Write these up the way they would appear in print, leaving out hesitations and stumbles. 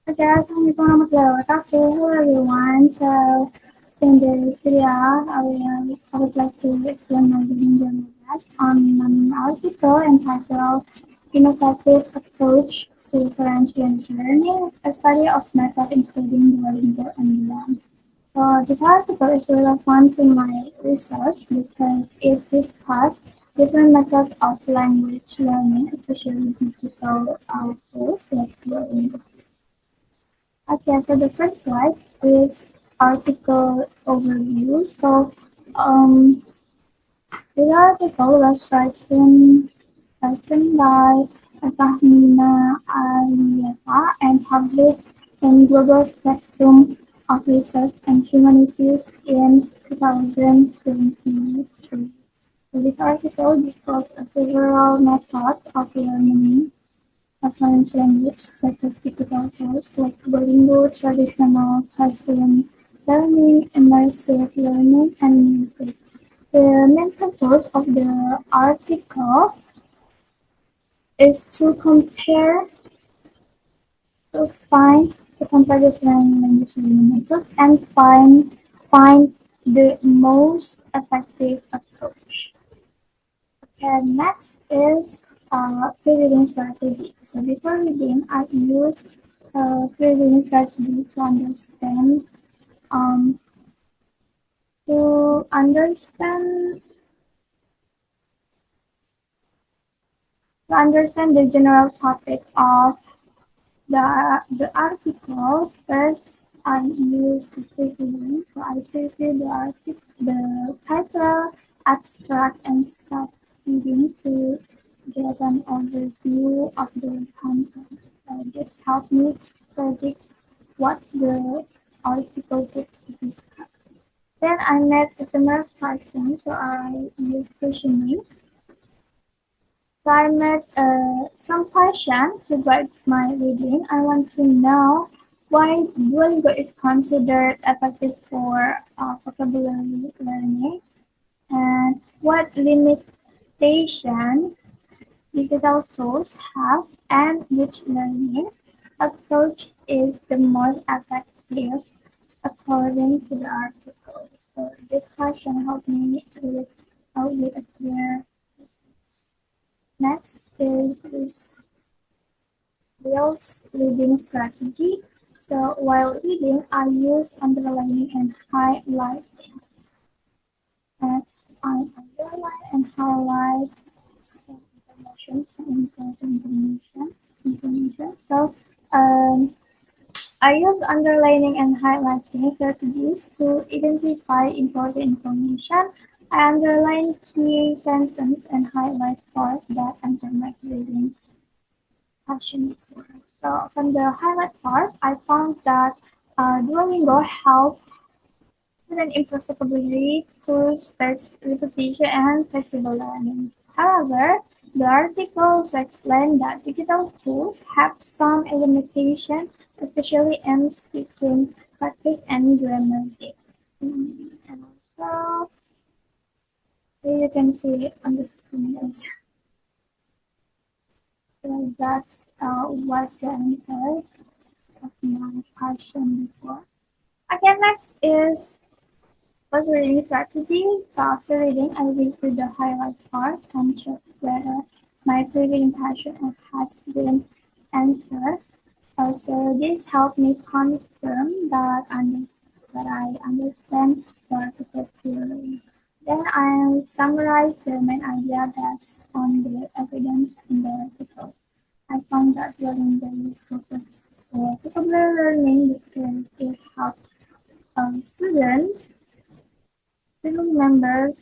Okay, Assalamualaikum warahmatullahi wabarakatuh. Hello everyone. So in this video, I would like to explain my reading journal on an article entitled Innovative Approach to Differential Learning, a study of method including Duolingo and Learn. So this article is relevant to my research because it discusses different methods of language learning, especially digital tools like Duolingo. Okay, so the first slide is article overview. So, um, this article was written by Fahmina Aliyeva and published in Global Spectrum of Research and Humanities in 2023. So this article discusses several methods of learning a French language, such as typical tools like Duolingo, traditional classroom learning, immersive learning, and music. The main purpose of the article is to compare different language learning methods and find the most effective approach. And next is pre-reading strategy. So before reading, I use pre-reading strategy um, to understand the general topic of the article. First, I use the pre-reading. So I preview the title, abstract, and start reading to get an overview of the content. So this helps me predict what the article would discuss. Then I made a similar question, so I use questioning. So I made some questions to guide my reading. I want to know why Duolingo is considered effective for vocabulary learning and what limitation digital tools have and which learning approach is the most effective according to the article. So this question helped me with a clear. Next is Will's reading strategy. So while reading, I use underlining and highlighting. And I underline and highlight some information, some important information. So um, I use underlining and highlighting strategies to identify important information. I underline key sentence and highlight parts that answer my reading question before. So from the highlight part, I found that Duolingo helps students improve vocabulary through speech repetition and flexible learning. However, the article also explained that digital tools have some limitations, especially in speaking practice and grammar tips. And also, here you can see it on the screen. So that's what the answer of my question before. Okay, next is was reading strategy. So after reading, I read through the highlight part and check whether my pre-reading passion has been answered. Also, this helped me confirm that I understand the article clearly. Then I summarize the main idea based on the evidence in the article. I found that learning the useful for vocabulary learning because it helps students Student members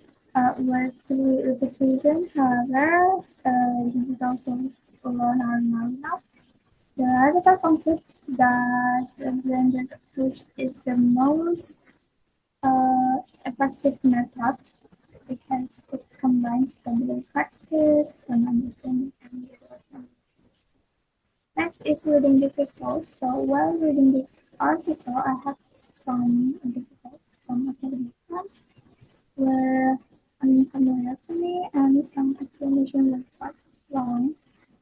work through repetition. However, digital tools alone are not enough. The article concludes that the blended approach is the most effective method because it combines vocabulary practice and understanding and development. Next is reading difficult. So while reading this article, I have some academic ones were unfamiliar to me, and some explanations were quite long.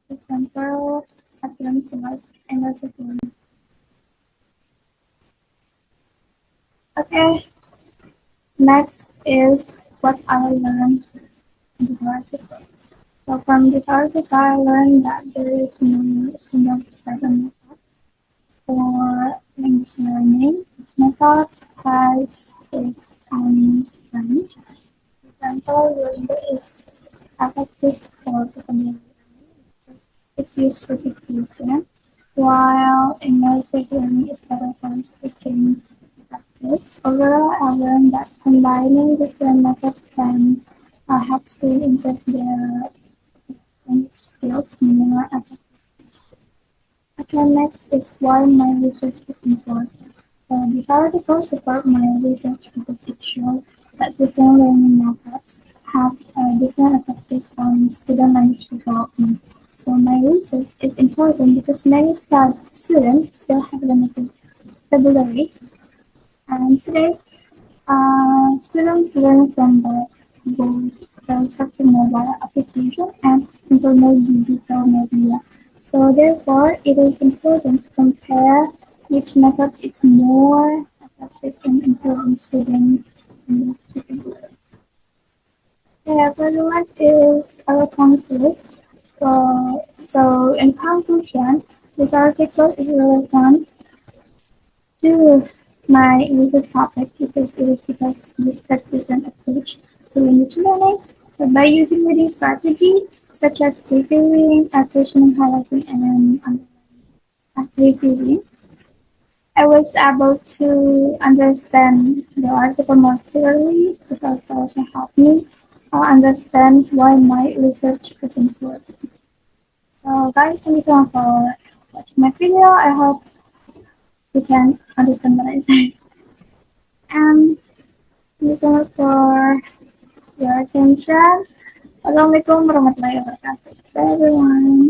For example, atoms like energy theory. Okay, next is what I learned in the article. So from this article, I learned that there is no single pattern for language learning. Each method has its own strengths. For example, Duolingo is effective for vocabulary. It uses repetition, while immersive learning is better for speaking practice. Overall, I learned that combining different methods can help students improve their language skills more effectively. Okay, next is why my research is important. This article supports my research because it shows that different learning methods have different effects on student language development. So my research is important because many students still have limited vocabulary, and today students learn from both such a mobile application and internet digital media. So therefore, it is important to compare which method is more effective in improving student English. Yeah, so the last is our conflict. So in conclusion, this article is relevant to my research topic because discuss different approach to language learning. So by using reading strategy such as previewing, attention highlighting, and reviewing, I was able to understand the article more clearly because it also helped me understand why my research is important. So guys, thank you so much for watching my video. I hope you can understand what I say. And thank you so much for your attention. Assalamualaikum warahmatullahi wabarakatuh. Bye everyone.